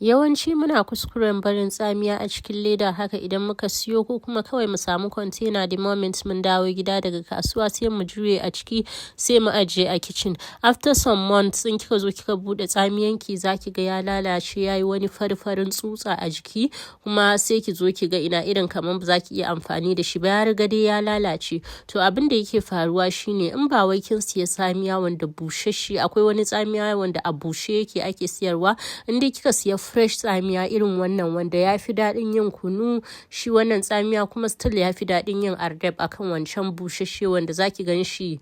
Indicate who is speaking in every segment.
Speaker 1: Yawanci muna kuskuren barin tsamiya a cikin leda haka idan muka siyo ko kuma kawai mu samu container the moment mun dawo gida daga kasuwa sai mu juye a ciki sai mu ajiye a kitchen. After some months in kika zo kika bude tsamiyanki zaki ga ya lalace yayi wani farfarin tsutsa a jiki kuma sai ki zo ki ga ina irin kaman ba za ki iya amfani da shi ba ya riga dai ya lalace. To abin da yake faruwa shine in ba wai kin siya tsamiya wanda bushashe akwai wani tsamiya wanda a bushe yake ake siyarwa in dai kika siya fresh tsamiya irin wannan wanda ya fi daɗin yin kunu shi wannan tsamiya kuma still ya fi daɗin yin ardeb akan wancan bushashe wanda zaki gan shi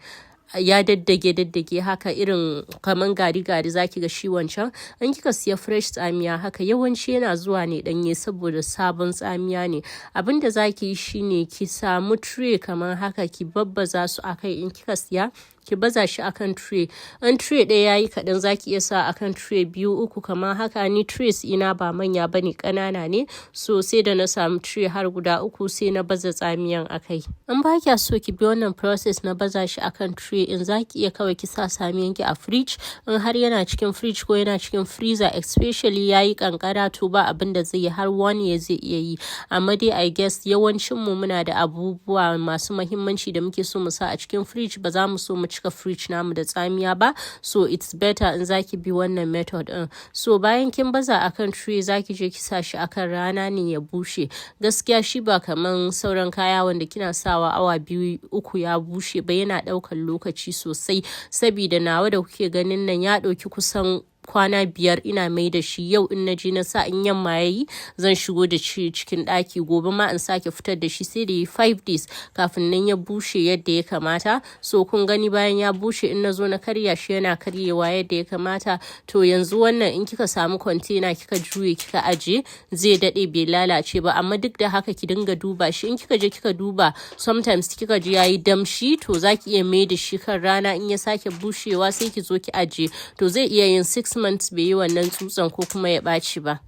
Speaker 1: ya daddage haka irin kaman gari zaki ga shi wancan in kika siya fresh tsamiya haka yawanci yana zuwa ne danye saboda sabon tsamiya ne. Abin da zaki yi shine ki samu tray kaman haka ki babbaza su akai in kika siya ki baza shi akan tray in tray ɗaya yayi kaɗan zaki iya sa akan tray 2-3 kamar haka ni trays ina ba manya bane ƙanana ne so sai da na samu tray har guda 3 sai na baza tsamiyan akai. In ba kya so ki bi wannan process na baza shi akan tray in zaki iya kawai ki sa tsamiyanki a fridge in har yana cikin fridge ko yana cikin freezer especially yayi kankara to ba abin da zai yi har 1 year zai iya yi amma dai I guess yawancin mu muna da abubuwa masu muhimmanci da muke so mu sa a cikin fridge ba za mu so mu cika fridge namu da tsamiya ba so it's better in zaki bi wannan method din. So bayan kin baza akan tray zaki je ki sa shi akan rana ne ya bushe gaskiya shi ba kaman sauran kaya wanda kina sawa awa 2-3 ya bushe ba yana daukan lokaci sosai sabida nawa da kuke ganin nan ya dauki kusan kwana 5 ina mai da shi yau in naje na sa in yamma yayi zan shigo da shi cikin daki gobe ma in sake fitar da shi sai da yi 5 days kafin nan ya bushe yadda ya kamata. So kun gani bayan ya bushe in nazo na karya shi yana karyewa yadda ya kamata to yanzu wannan in kika samu container kika juye kika aje zai dade bai lalace ba amma duk da haka ki dinga duba shi in kika je kika duba sometimes kika ji yayi damshi to zaki iya mai da shi kan rana in ya sake bushewa sai ki zo ki aje to zai iya yin 6 months bai yi wannan tsutsan ko kuma ya ɓaci ba.